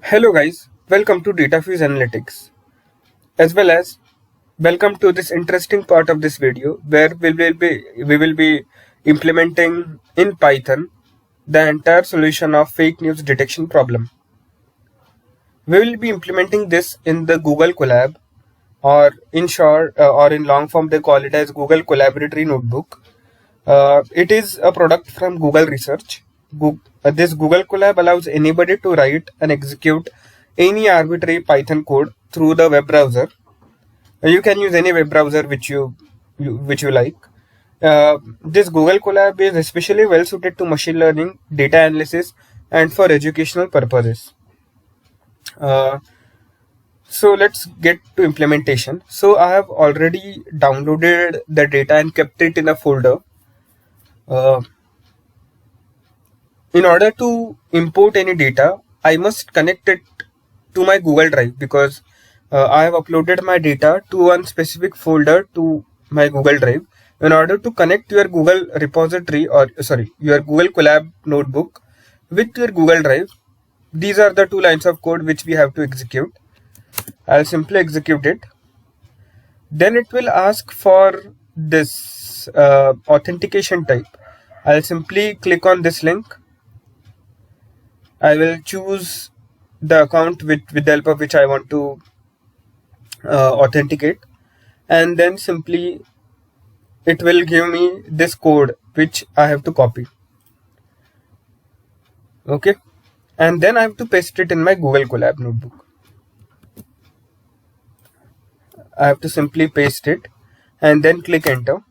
Hello guys, welcome to DataFuse Analytics, as well as welcome to this interesting part of this video where we will be implementing in Python the entire solution of fake news detection problem. We will be implementing this in the Google Colab, or in short, or in long form they call it as Google Collaboratory Notebook. It is a product from Google Research. This Google Colab allows anybody to write and execute any arbitrary Python code through the web browser. You can use any web browser which you like. This Google Colab is especially well suited to machine learning, data analysis, and for educational purposes. So let's get to implementation. So I have already downloaded the data and kept it in a folder. In order to import any data, I must connect it to my Google Drive because I have uploaded my data to one specific folder to my Google Drive. In order to connect your Google repository your Google Colab notebook with your Google Drive, these are the two lines of code which we have to execute. I'll simply execute it. Then it will ask for this authentication type. I'll simply click on this link. I will choose the account with the help of which I want to authenticate, and then simply it will give me this code which I have to copy. Okay, and then I have to paste it in my Google Colab notebook. I have to simply paste it and then click enter.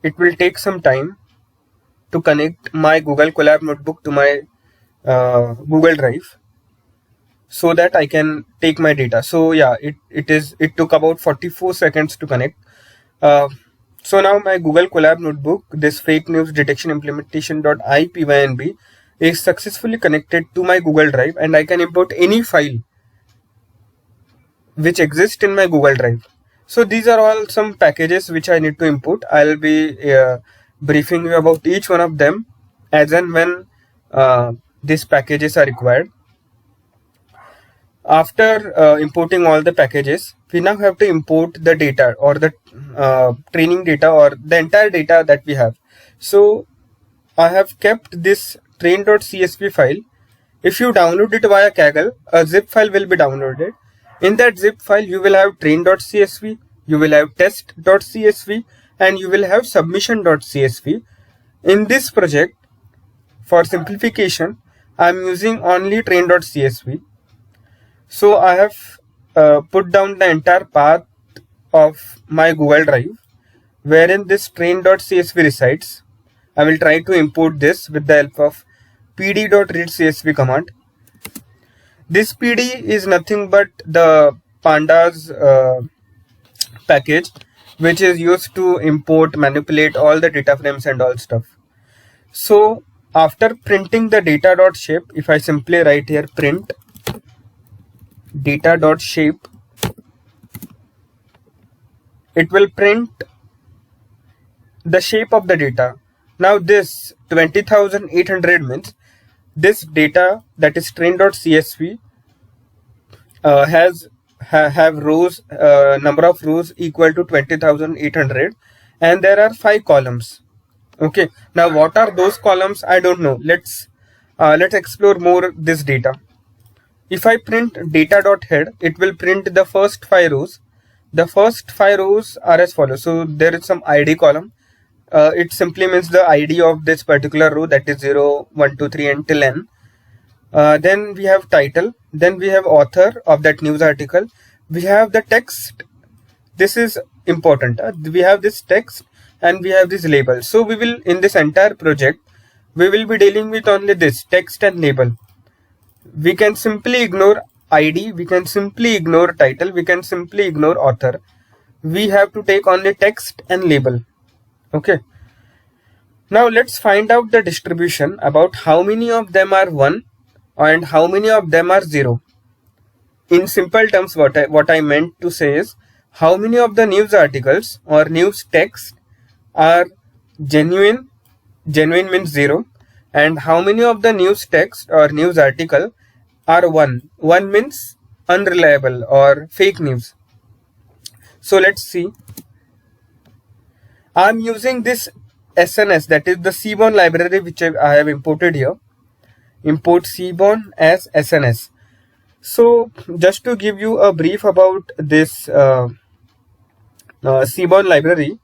It will take some time to connect my Google Colab notebook to my Google Drive so that I can take my data. So yeah, it took about 44 seconds to connect. So now my Google Colab notebook, this fake news detection implementation.ipynb, is successfully connected to my Google Drive, and I can import any file which exists in my Google Drive. So these are all some packages which I need to import. I'll be briefing you about each one of them as and when these packages are required. After importing all the packages, we now have to import the data or the training data or the entire data that we have. So I have kept this train.csv file. If you download it via Kaggle, a zip file will be downloaded. In that zip file, you will have train.csv, you will have test.csv, and you will have submission.csv. In this project, for simplification, I am using only train.csv. So I have put down the entire path of my Google Drive wherein this train.csv resides. I will try to import this with the help of pd.readcsv command. This PD is nothing but the pandas package which is used to import, manipulate all the data frames and all stuff. So after printing the data.shape, if I simply write here print data.shape, it will print the shape of the data. Now this 20,800 means this data, that is train.csv, have rows, number of rows equal to 20,800, and there are 5 columns. Okay, now what are those columns? I don't know. Let's explore more this data. If I print data.head, it will print the first 5 rows. The first 5 rows are as follows. So there is some ID column. It simply means the ID of this particular row, that is 0, 1, 2, 3 until n. Then we have title. Then we have author of that news article. We have the text. This is important. We have this text and we have this label. So we will, in this entire project, we will be dealing with only this text and label. We can simply ignore ID. We can simply ignore title. We can simply ignore author. We have to take only text and label. Okay. Now let's find out the distribution about how many of them are 1 and how many of them are 0. In simple terms, what I meant to say is how many of the news articles or news text are genuine. Genuine means 0. and how many of the news text or news article are one means unreliable or fake news. So let's see. I'm using this SNS, that is the Seaborn library, which I have imported here. Import Seaborn as SNS. So just to give you a brief about this Seaborn library,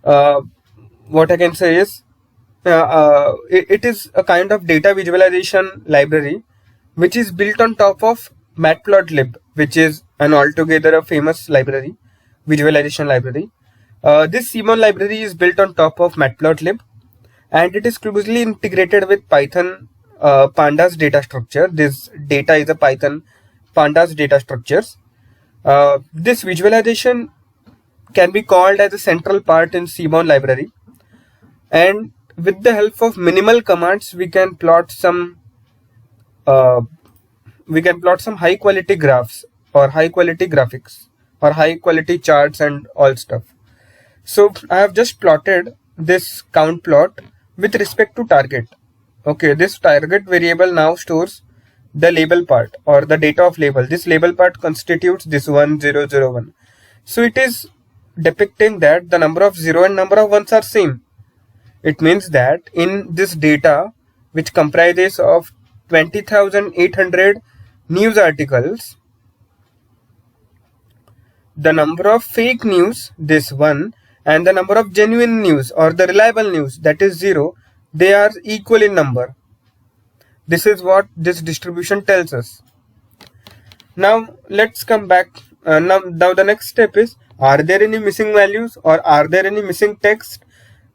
what I can say is it is a kind of data visualization library which is built on top of Matplotlib, which is an altogether a famous library, visualization library. This Seaborn library is built on top of Matplotlib, and it is closely integrated with Python pandas data structure. This data is a Python pandas data structures. This visualization can be called as a central part in Seaborn library, and with the help of minimal commands we can plot some high quality graphs or high quality graphics or high quality charts and all stuff. So I have just plotted this count plot with respect to target. Okay, this target variable now stores the label part or the data of label. This label part constitutes this 1001. So it is depicting that the number of 0 and number of 1s are same. It means that in this data, which comprises of 20,800 news articles, the number of fake news, this 1, and the number of genuine news or the reliable news, that is 0, they are equal in number. This is what this distribution tells us. Now let's come back. Now the next step is, are there any missing values or are there any missing text?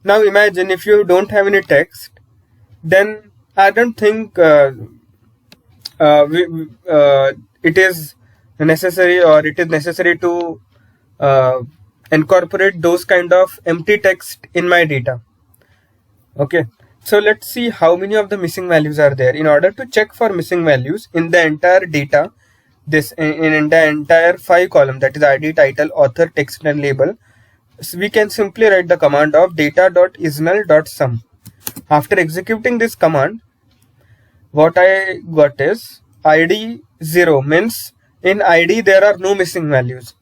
Now imagine if you don't have any text, then I don't think it is necessary to incorporate those kind of empty text in my data. Okay, so let's see how many of the missing values are there. In order to check for missing values in the entire data, this in the entire 5 column, that is ID, title, author, text and label, so we can simply write the command of data.isnal.sum. After executing this command, what I got is ID 0, means in ID there are no missing values.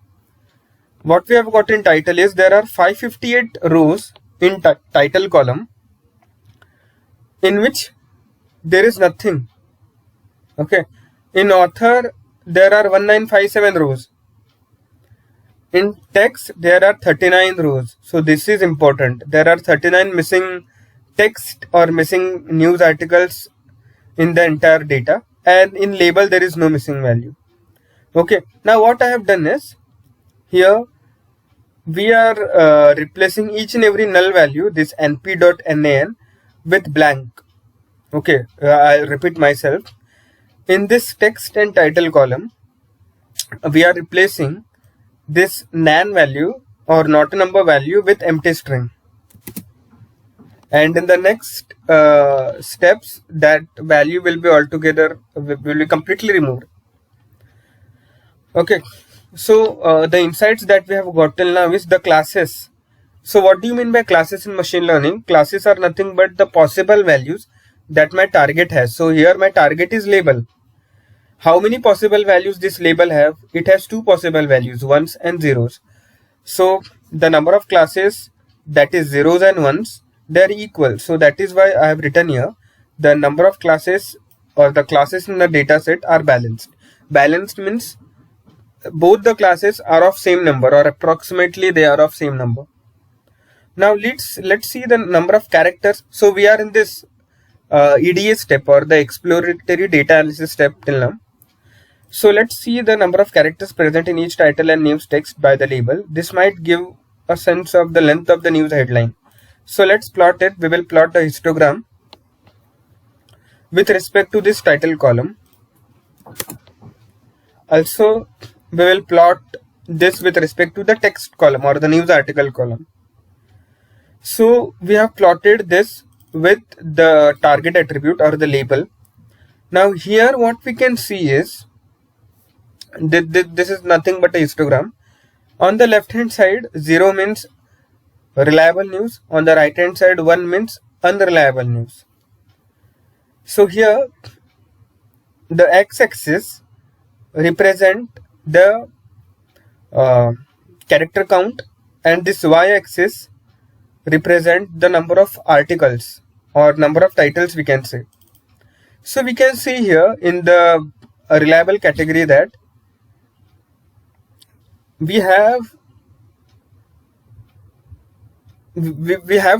What we have got in title is there are 558 rows in title column in which there is nothing. Okay, in author there are 1957 rows. In text there are 39 rows. So this is important. There are 39 missing text or missing news articles in the entire data, and in label there is no missing value. Okay, now what I have done is, here we are replacing each and every null value, this np.nan, with blank. Okay, I'll repeat myself. In this text and title column, we are replacing this nan value or not a number value with empty string, and in the next steps that value will be completely removed. Okay, so the insights that we have got till now is the classes. So what do you mean by classes in machine learning? Classes are nothing but the possible values that my target has. So here my target is label. How many possible values this label have? It has 2 possible values, 1s and 0s. So the number of classes, that is 0s and 1s, they are equal. So that is why I have written here the number of classes or the classes in the data set are balanced. Balanced means both the classes are of same number or approximately they are of same number. Now let's see the number of characters. So we are in this EDA step or the exploratory data analysis step till now. So let's see the number of characters present in each title and news text by the label. This might give a sense of the length of the news headline. So let's plot it. We will plot the histogram with respect to this title column. Also, we will plot this with respect to the text column or the news article column. So we have plotted this with the target attribute or the label. Now here what we can see is this is nothing but a histogram. On the left hand side, 0 means reliable news. On the right hand side, 1 means unreliable news. So here the x-axis represent the character count, and this y-axis represent the number of articles or number of titles, we can say. So we can see here in the reliable category that we have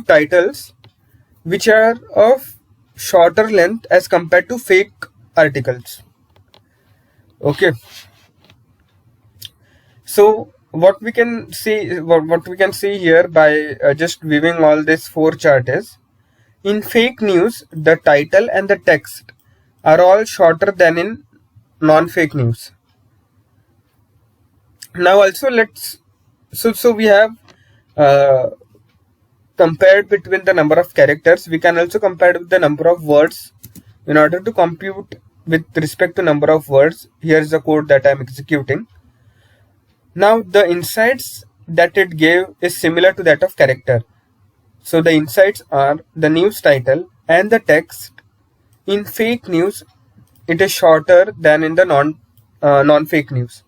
titles which are of shorter length as compared to fake articles. Okay, so what we can see here by just viewing all this four chart is, in fake news the title and the text are all shorter than in non-fake news. Now also so we have compared between the number of characters. We can also compare with the number of words. In order to compute with respect to number of words, here's the code that I'm executing. Now the insights that it gave is similar to that of character. So the insights are the news title and the text. In fake news it is shorter than in the non-fake news.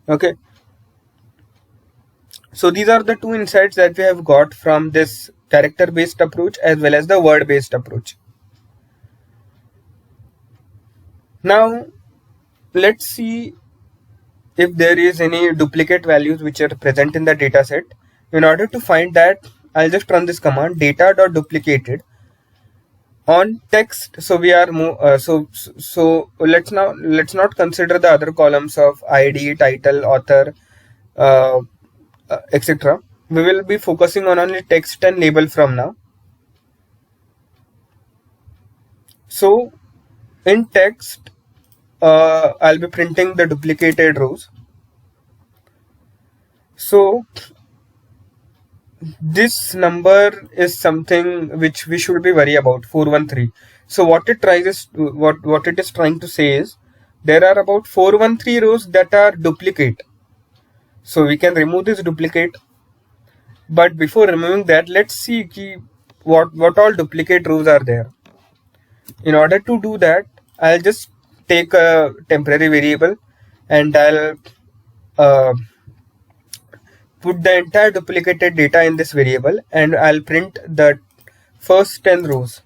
Okay, so these are the two insights that we have got from this character based approach as well as the word based approach. Now let's see if there is any duplicate values which are present in the data set. In order to find that, I'll just run this command data.duplicated on text. So we are so let's not consider the other columns of ID, title, author, etc. We will be focusing on only text and label from now. So in text I'll be printing the duplicated rows. So this number is something which we should be worried about, 413. So what it is trying to say is there are about 413 rows that are duplicate. So we can remove this duplicate, but before removing that, let's see what all duplicate rows are there. In order to do that, I'll just take a temporary variable and I'll put the entire duplicated data in this variable, and I'll print the first 10 rows.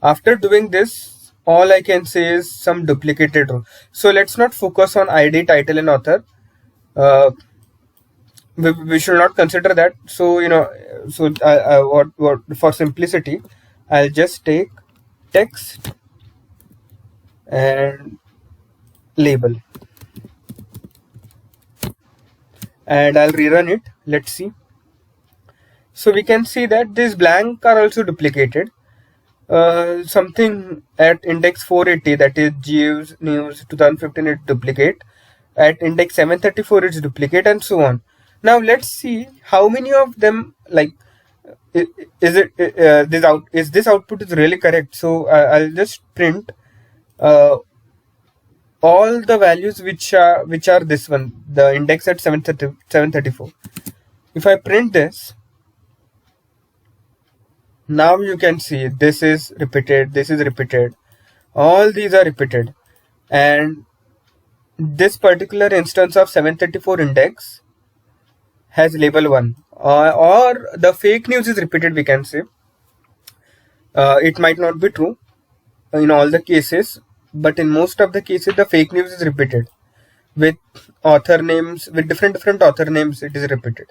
After doing this, all I can say is some duplicated row. So let's not focus on ID, title and author. We should not consider that. So what for simplicity, I'll just take text and label, and I'll rerun it. Let's see. So we can see that these blank are also duplicated. Something at index 480, that is Jeeves News 2015, it's duplicate. At index 734 it's duplicate, and so on. Now let's see how many of them, like, is this output is really correct. So I'll just print all the values which are this one, the index at 734. If I print this, now you can see this is repeated, this is repeated, all these are repeated, and this particular instance of 734 index has label 1, or the fake news is repeated, we can say. It might not be true in all the cases, but in most of the cases the fake news is repeated with author names, with different author names, it is repeated.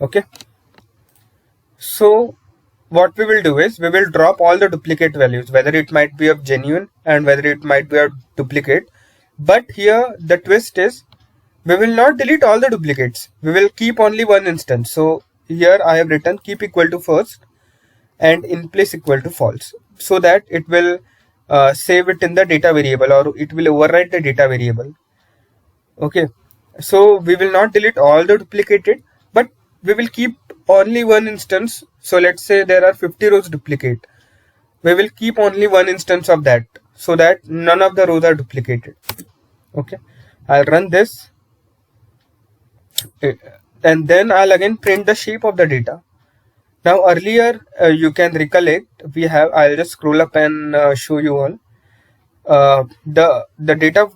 Okay, so what we will do is we will drop all the duplicate values, whether it might be of genuine and whether it might be a duplicate. But here the twist is we will not delete all the duplicates, we will keep only one instance. So here I have written keep equal to first and in place equal to false, so that it will save it in the data variable, or it will override the data variable. Okay, so we will not delete all the duplicated, but we will keep only one instance. So let's say there are 50 rows duplicate, we will keep only one instance of that, so that none of the rows are duplicated. Okay, I'll run this, and then I'll again print the shape of the data. Now earlier, you can recollect, I'll just scroll up and show you all. The data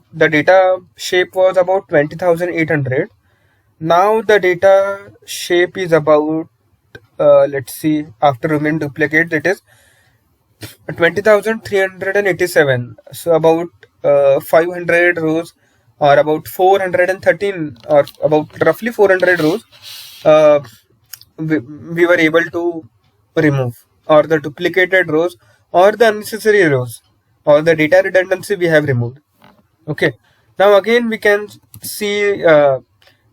shape was about 20,800. Now the data shape is about, let's see, after removing duplicates, it is 20,387. So about 500 rows, or about 413, or about roughly 400 rows, uh, we were able to remove, or the duplicated rows, or the unnecessary rows, or the data redundancy we have removed. Okay. Now again we can see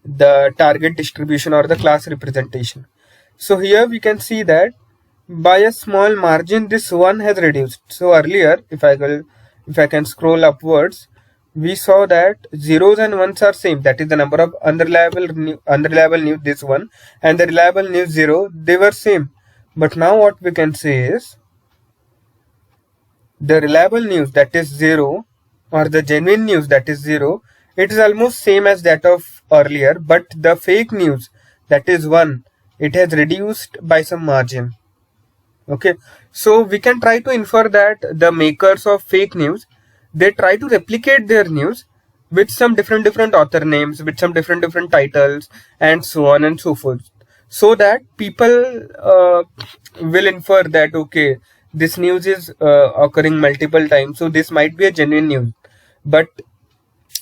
the target distribution or the class representation. So here we can see that by a small margin this one has reduced. So earlier, if I can scroll upwards, we saw that zeros and ones are same. That is the number of unreliable news, this one, and the reliable news 0, they were same. But now what we can say is the reliable news, that is 0, or the genuine news, that is 0, it is almost same as that of earlier, but the fake news, that is 1, it has reduced by some margin. Okay, so we can try to infer that the makers of fake news, they try to replicate their news with some different author names, with some different titles, and so on and so forth, so that people will infer that, okay, this news is occurring multiple times, so this might be a genuine news, but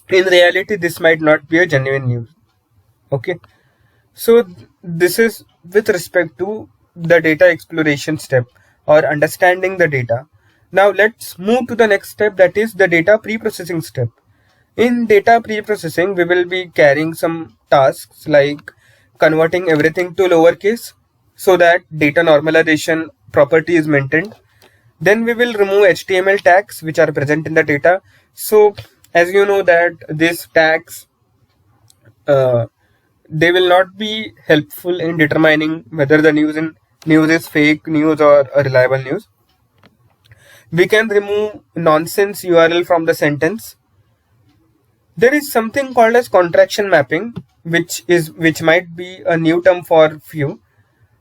in reality this might not be a genuine news. Okay, so this is with respect to the data exploration step, or understanding the data. Now let's move to the next step, that is the data pre-processing step. In data pre-processing, we will be carrying some tasks like converting everything to lowercase so that data normalization property is maintained. Then we will remove HTML tags which are present in the data. So as you know that these tags, they will not be helpful in determining whether the news is fake news or a reliable news. We can remove nonsense URL from the sentence. There is something called as contraction mapping, which might be a new term for few.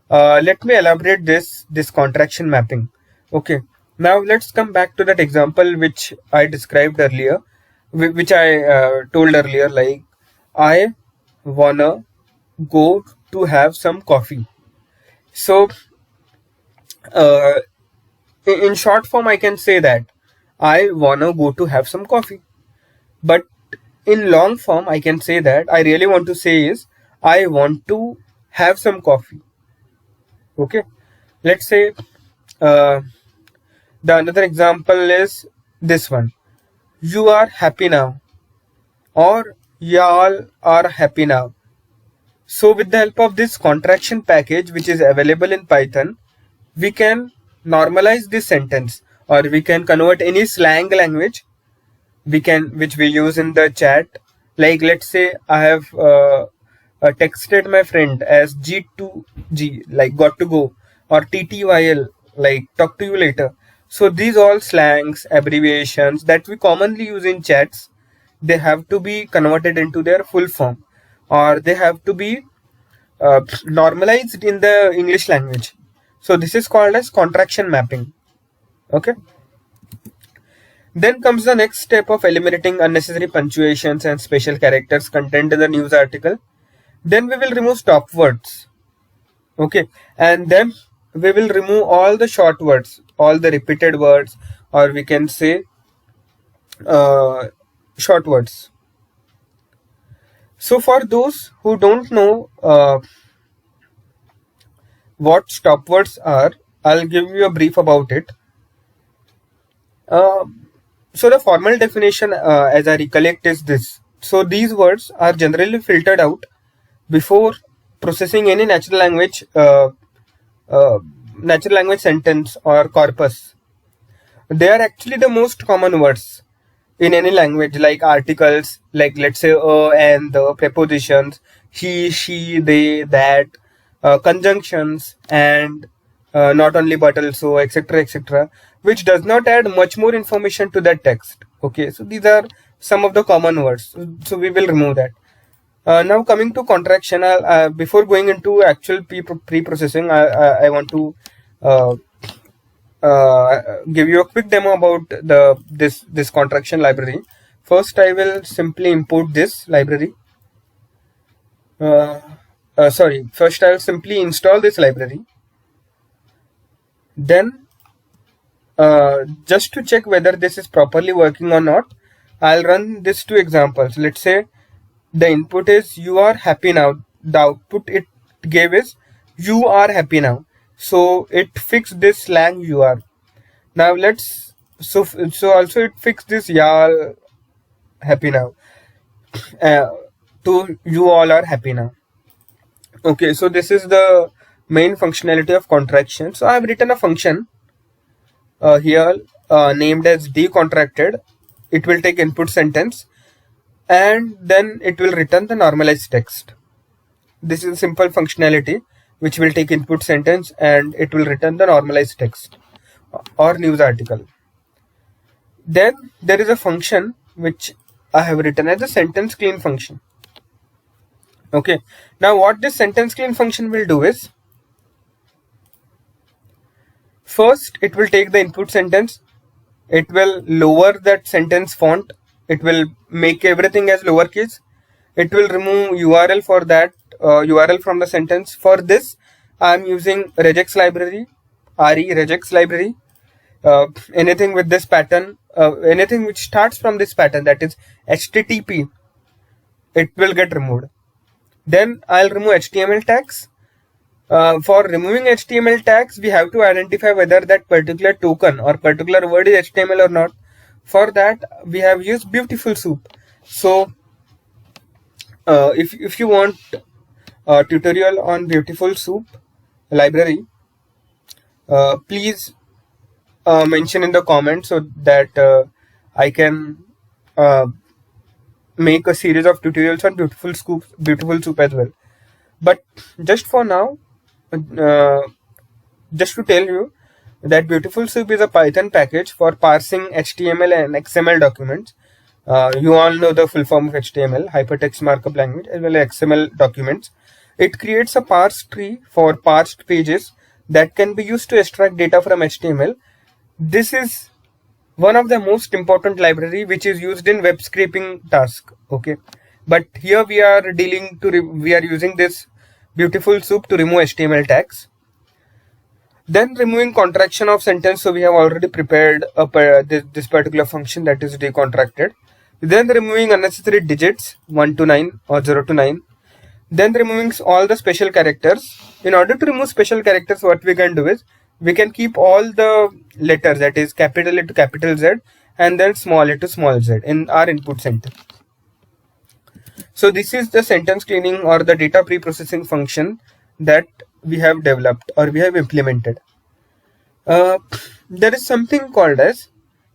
Let me elaborate this contraction mapping. Okay, now let's come back to that example which I described earlier, which I told earlier, like I wanna go to have some coffee. So uh, in short form, I can say that I wanna go to have some coffee. But in long form, I can say that I really want to say is I want to have some coffee. Okay, let's say uh, the another example is this one. You are happy now, or y'all are happy now. So with the help of this contraction package, which is available in Python, we can normalize this sentence, or we can convert any slang language which we use in the chat. Like let's say I have texted my friend as G2G, like got to go, or TTYL, like talk to you later. So these all slangs, abbreviations that we commonly use in chats, they have to be converted into their full form, or they have to be normalized in the English language. So this is called as contraction mapping. Okay. Then comes the next step of eliminating unnecessary punctuations and special characters contained in the news article. Then we will remove stop words. Okay, and then we will remove all the short words, all the repeated words, or we can say short words. So for those who don't know what stop words are, I'll give you a brief about it. Uh, so the formal definition, as I recollect, is this. So these words are generally filtered out before processing any natural language sentence or corpus. They are actually the most common words in any language, like articles, like let's say and the, prepositions, he, she, they, that, conjunctions, and not only but also, etc., etc., which does not add much more information to that text. Okay, so these are some of the common words. So we will remove that. Now coming to contraction, before going into actual pre-processing, I want to uh, give you a quick demo about this contraction library. First, I will simply import this library. First I will simply install this library. Then, just to check whether this is properly working or not, I'll run these two examples. Let's say the input is you are happy now. The output it gave is you are happy now. So it fixed this slang you are. Now let's so also it fixed this y'all happy now to you all are happy now. Okay, so this is the main functionality of contraction. So I have written a function here named as decontracted. It will take input sentence and then it will return the normalized text. This is a simple functionality which will take input sentence and it will return the normalized text or news article. Then there is a function which I have written as a sentence clean function. Okay, now what this sentence clean function will do is, first it will take the input sentence, it will lower that sentence font, it will make everything as lowercase, it will remove URL for that URL from the sentence. For this I am using regex library, regex library. Anything with this pattern, anything which starts from this pattern, that is HTTP, it will get removed. Then I'll remove HTML tags. For removing HTML tags, we have to identify whether that particular token or particular word is HTML or not. For that, we have used Beautiful Soup. So, if you want a tutorial on Beautiful Soup library, please mention in the comments so that I can make a series of tutorials on Beautiful Soup as well. But just for now, just to tell you that Beautiful Soup is a Python package for parsing HTML and XML documents. You all know the full form of HTML, Hypertext Markup Language, as well as XML documents. It creates a parse tree for parsed pages that can be used to extract data from HTML. This is one of the most important library which is used in web scraping task. Okay, but here we are using this Beautiful Soup to remove HTML tags. Then removing contraction of sentence. So we have already prepared this particular function, that is decontracted. Then removing unnecessary digits 1 to 9 or 0 to 9. Then removing all the special characters. In order to remove special characters, what we can do is we can keep all the letters, that is capital A to capital Z and then small a to small z in our input center. So this is the sentence cleaning or the data pre-processing function that we have developed or we have implemented. There is something called as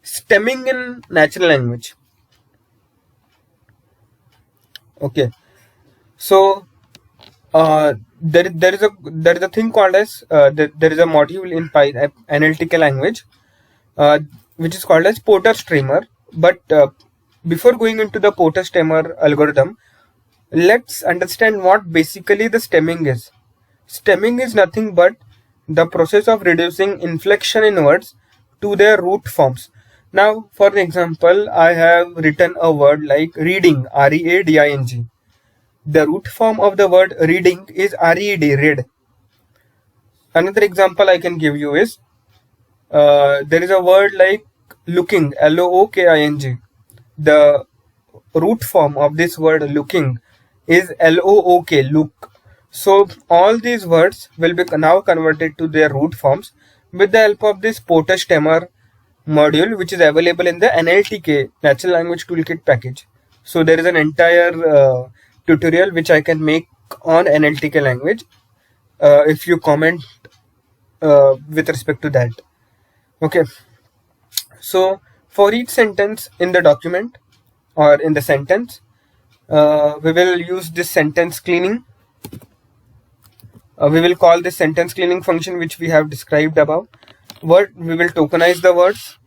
stemming in natural language. Okay, so there is a thing called as there is a module in Python analytical language which is called as Porter-Streamer. But before going into the Porter-Streamer algorithm, let's understand what basically the stemming is. Stemming is nothing but the process of reducing inflection in words to their root forms. Now, for example, I have written a word like reading, R-E-A-D-I-N-G. The root form of the word reading is R-E-D, read. Another example I can give you is there is a word like looking, L-O-O-K-I-N-G. The root form of this word looking is L-O-O-K, look. So all these words will be now converted to their root forms with the help of this Porter-Streamer module, which is available in the NLTK, Natural Language Toolkit package. So there is an entire tutorial which I can make on NLTK language if you comment with respect to that. Okay, so for each sentence in the document or in the sentence, we will use this sentence cleaning. We will call this sentence cleaning function which we have described above. We will tokenize the words,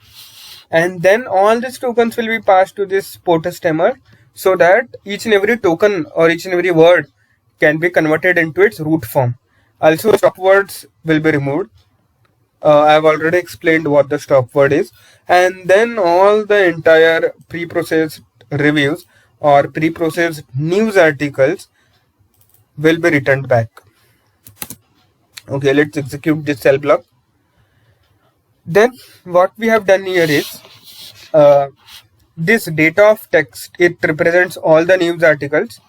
and then all these tokens will be passed to this Porter-Streamer so that each and every token or each and every word can be converted into its root form. Also, stop words will be removed. I've already explained what the stop word is, and then all the entire pre-processed reviews or pre-processed news articles will be returned back. Okay, let's execute this cell block. Then what we have done here is this data of text, it represents all the news articles.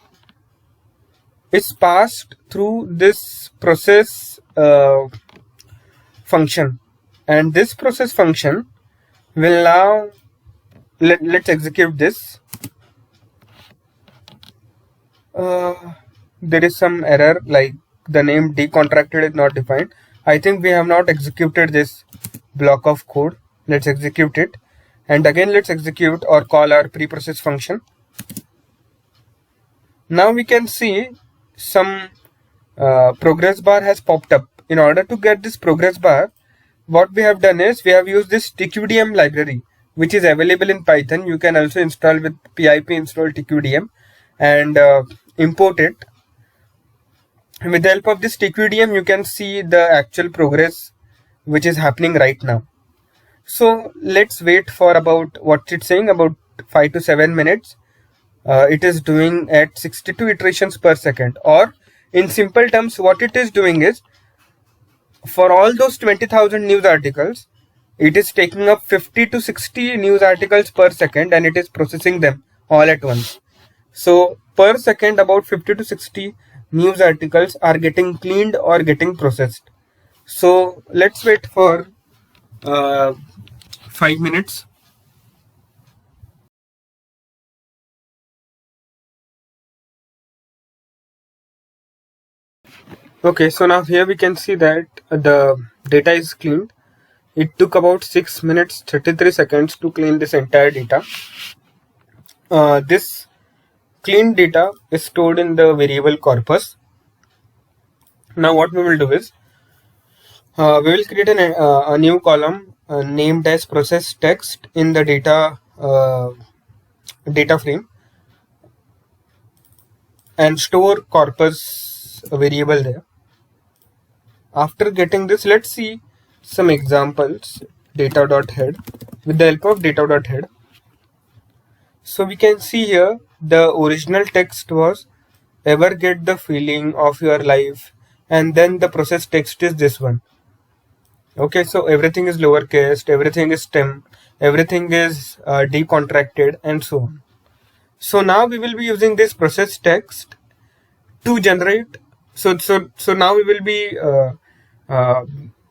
It's passed through this process function, and this process function will now let's execute this. There is some error, like the name decontracted is not defined. I think we have not executed this block of code. Let's execute it, and again let's execute or call our preprocess function. Now we can see some progress bar has popped up. In order to get this progress bar, what we have done is we have used this tqdm library, which is available in Python. You can also install with pip install tqdm and import it. With the help of this tqdm, you can see the actual progress which is happening right now. So let's wait for about what it's saying, about 5 to 7 minutes. It is doing at 62 iterations per second, or in simple terms, what it is doing is, for all those 20,000 news articles, it is taking up 50 to 60 news articles per second, and it is processing them all at once. So per second, about 50 to 60 news articles are getting cleaned or getting processed. So let's wait for 5 minutes. Okay, so now here we can see that the data is cleaned. It took about 6 minutes 33 seconds to clean this entire data. This clean data is stored in the variable corpus. Now what we will do is we will create a new column named as process text in the data frame, and store corpus variable there. After getting this, let's see some examples. Data.head, with the help of data.head. So we can see here the original text was ever get the feeling of your life, and then the process text is this one. Okay, so everything is lowercase, everything is stem, everything is decontracted, and so on. So now we will be using this process text to generate. So now we will be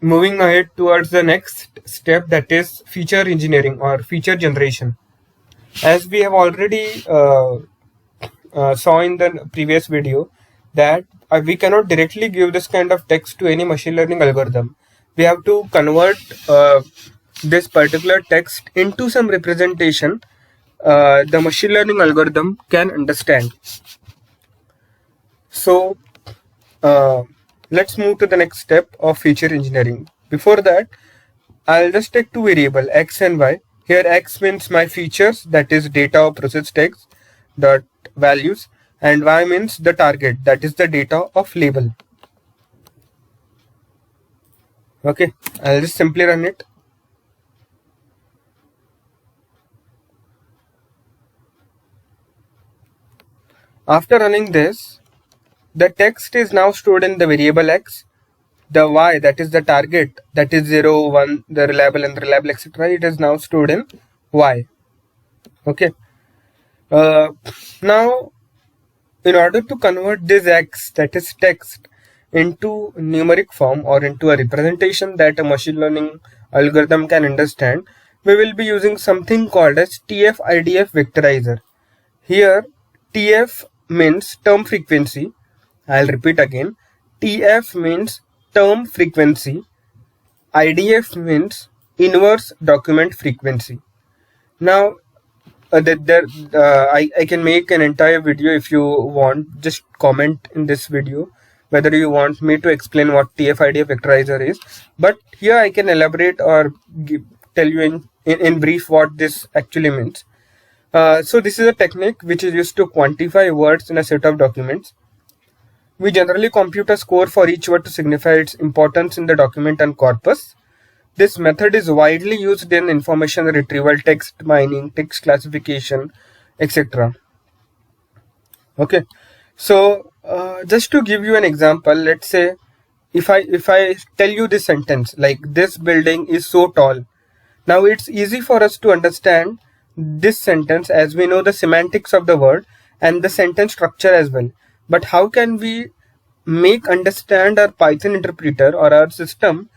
moving ahead towards the next step, that is feature engineering or feature generation. As we have already saw in the previous video, that we cannot directly give this kind of text to any machine learning algorithm. We have to convert this particular text into some representation the machine learning algorithm can understand. So let's move to the next step of feature engineering. Before that, I'll just take two variables, x and y. Here x means my features, that is data of process text dot values, and y means the target, that is the data of label. Okay, I'll just simply run it. After running this, the text is now stored in the variable x. The y, that is the target, that is 0, 1, the reliable and reliable, etc. It is now stored in y. Okay. Now, in order to convert this x, that is text, into numeric form or into a representation that a machine learning algorithm can understand, we will be using something called as TF-IDF vectorizer. Here, TF means term frequency. I'll repeat again. TF means term frequency. IDF means inverse document frequency. Now, I can make an entire video if you want. Just comment in this video whether you want me to explain what TF-IDF vectorizer is. But here I can elaborate or tell you in brief what this actually means. So this is a technique which is used to quantify words in a set of documents. We generally compute a score for each word to signify its importance in the document and corpus. This method is widely used in information retrieval, text mining, text classification, etc. Okay, so just to give you an example, let's say if I tell you this sentence like this building is so tall. Now it's easy for us to understand this sentence as we know the semantics of the word and the sentence structure as well. But how can we make understand our Python interpreter or our system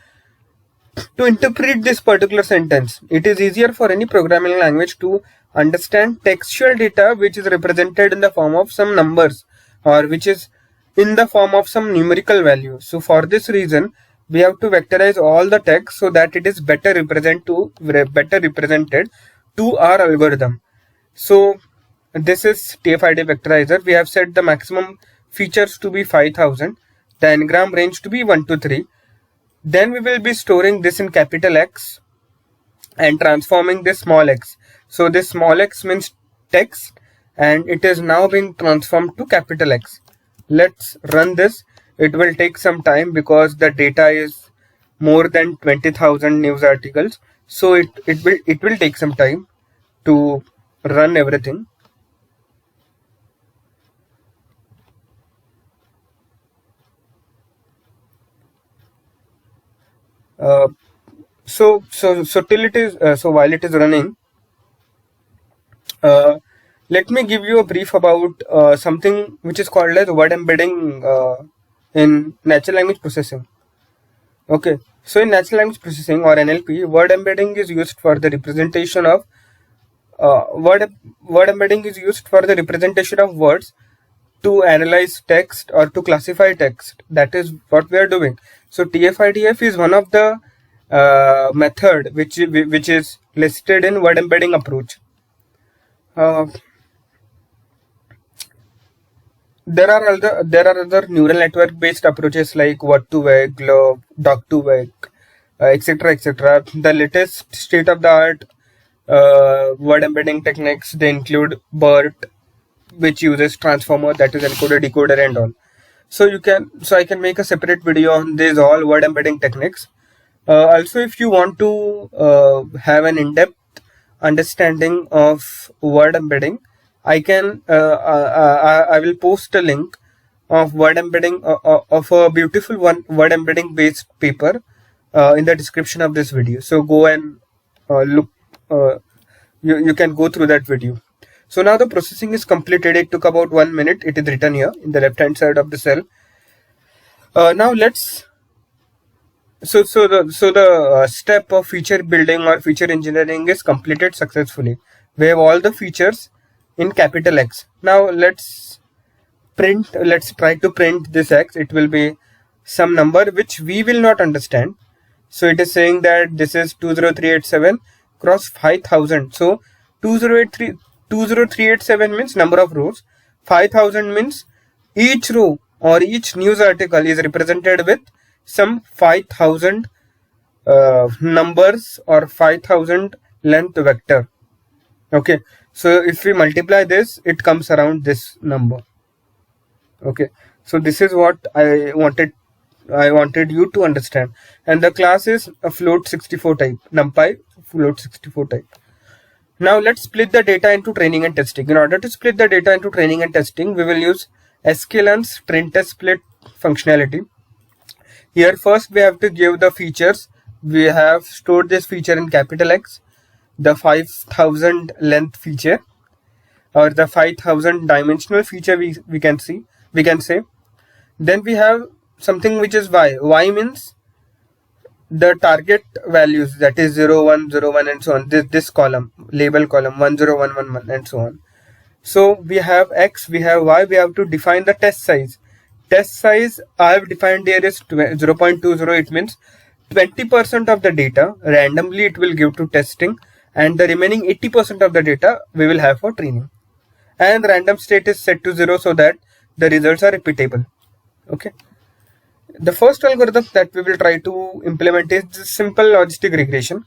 to interpret this particular sentence? It is easier for any programming language to understand textual data which is represented in the form of some numbers or which is in the form of some numerical value. So for this reason, we have to vectorize all the text so that it is better represented to our algorithm. So this is TF-IDIA vectorizer. We have set the maximum features to be 5000, the n-gram range to be 1 to 3. Then we will be storing this in capital X and transforming this small x. So this small x means text and it is now being transformed to capital X. Let's run this. It will take some time because the data is more than 20,000 news articles. So it will take some time to run everything. So till it is while it is running, let me give you a brief about something which is called as word embedding in natural language processing. Okay, so in natural language processing or NLP, word embedding is used for the representation of word embedding is used for the representation of words to analyze text or to classify text. That is what we are doing. So TF-IDF is one of the method which is listed in word embedding approach. There are other neural network based approaches like word2vec, GloVe, doc2vec, etc. The latest state of the art word embedding techniques, they include BERT, which uses transformer, that is encoder, decoder and all. So I can make a separate video on these all word embedding techniques. Also, if you want to have an in-depth understanding of word embedding, I will post a link of word embedding of a beautiful word embedding based paper in the description of this video. So go and look. You can go through that video. So now the processing is completed. It took about 1 minute. It is written here in the left hand side of the cell. Now let's. So the step of feature building or feature engineering is completed successfully. We have all the features in capital X. Now let's try to print this X. It will be some number which we will not understand. So it is saying that this is 20387 cross 5000. So 20387 means number of rows. 5000 means each row or each news article is represented with some 5000 numbers or 5000 length vector. Okay, so if we multiply this, it comes around this number. Okay, so this is what I wanted you to understand. And the class is a float64 type, NumPy float64 type. Now let's split the data into training and testing. In order to split the data into training and testing, we will use sklearn's train test split functionality. Here first we have to give the features. We have stored this feature in capital X, the 5000 length feature or the 5000 dimensional feature we can say. Then we have something which is y. Y means the target values, that is 0, 1, 0, 1 and so on. This column, label column 1, 0, 1, 1, 1 and so on. So we have X, we have Y, we have to define the test size. Test size I have defined here is 0.20. It means 20% of the data randomly it will give to testing and the remaining 80% of the data we will have for training. And random state is set to 0 so that the results are repeatable. Okay. The first algorithm that we will try to implement is simple logistic regression.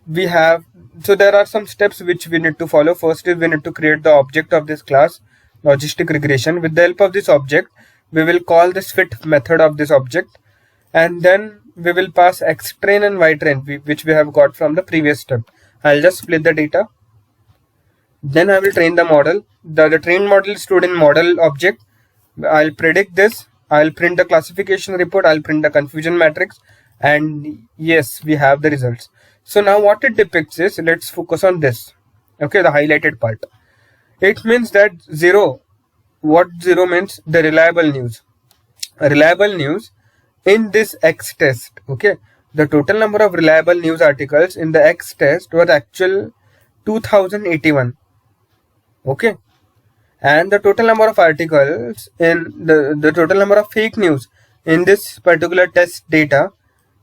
We have so there are some steps which we need to follow. First is we need to create the object of this class, logistic regression. With the help of this object, we will call this fit method of this object, and then we will pass xtrain and ytrain, which we have got from the previous step. I'll just split the data. Then I will train the model. The trained model is stored in model object. I'll predict this. I'll print the classification report. I'll print the confusion matrix, and yes, we have the results. So now what it depicts is, let's focus on this. Okay, the highlighted part. It means that zero. What zero means? The reliable news. Reliable news in this X test. Okay, the total number of reliable news articles in the X test was actual 2081. Okay, and the total number of articles in the total number of fake news in this particular test data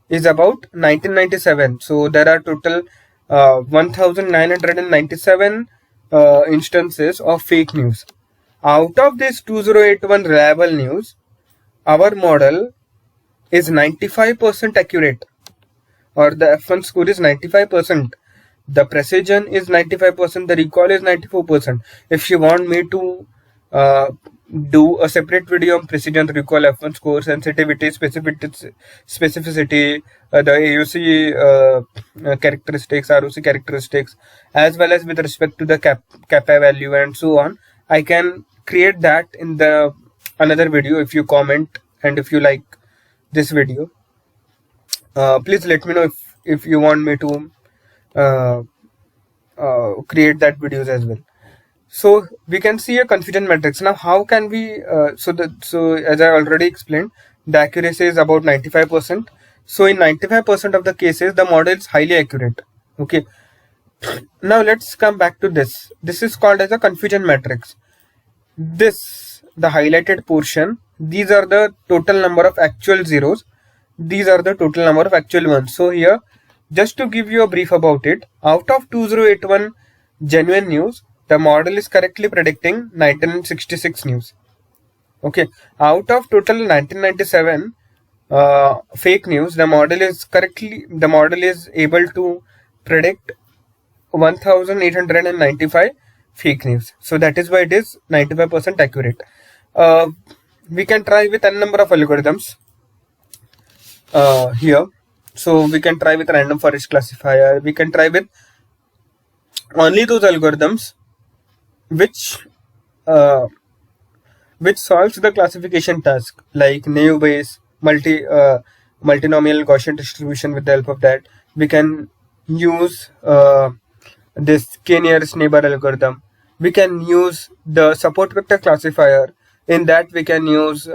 is about 1997. So there are total 1997 instances of fake news. Out of this 2081 reliable news, our model is 95% accurate, or the F1 score is 95%. The precision is 95%, the recall is 94%. If you want me to do a separate video on precision, recall, F1 score, sensitivity, specificity, the AUC characteristics, ROC characteristics, as well as with respect to the kappa value and so on, I can create that in the another video. If you comment and if you like this video, please let me know if you want me to create that videos as well. So we can see a confusion matrix. Now how can we so as I already explained, the accuracy is about 95%. So in 95% of the cases, the model is highly accurate. Okay, now let's come back to this. This is called as a confusion matrix. This, the highlighted portion, these are the total number of actual zeros, these are the total number of actual ones. So here, just to give you a brief about it, out of 2081 genuine news, the model is correctly predicting 1966 news. Okay, out of total 1997 fake news, the model is able to predict 1895 fake news. So that is why it is 95% accurate. We can try with n number of algorithms here. So we can try with random forest classifier. We can try with only those algorithms which solves the classification task, like naive Bayes, multinomial Gaussian distribution. With the help of that, we can use this k-nearest neighbor algorithm. We can use the support vector classifier. In that, we can use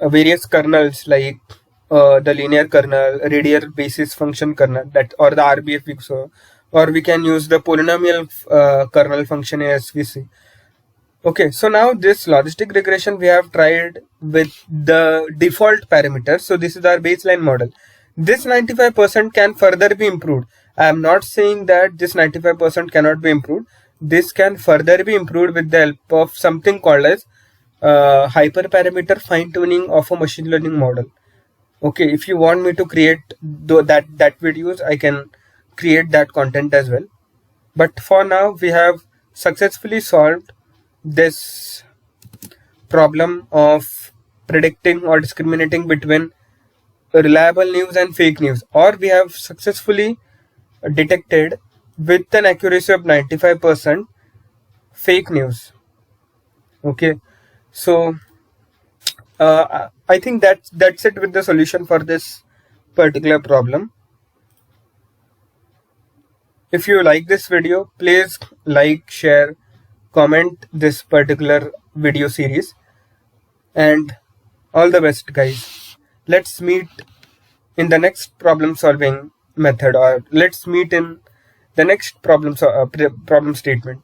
various kernels like the linear kernel, radial basis function kernel, that or the RBF, so, or we can use the polynomial kernel function in SVC. Okay, so now this logistic regression we have tried with the default parameters. So this is our baseline model. This 95% can further be improved. I am not saying that this 95% cannot be improved. This can further be improved with the help of something called as hyperparameter fine-tuning of a machine learning model. Okay, if you want me to create that videos, I can create that content as well. But for now, we have successfully solved this problem of predicting or discriminating between reliable news and fake news, or we have successfully detected with an accuracy of 95% fake news. Okay, so I think that's it with the solution for this particular problem. If you like this video, please like, share, comment this particular video series, and all the best, guys. Let's meet in the next problem solving method, or let's meet in the next problem statement.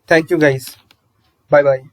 Thank you, guys. Bye bye.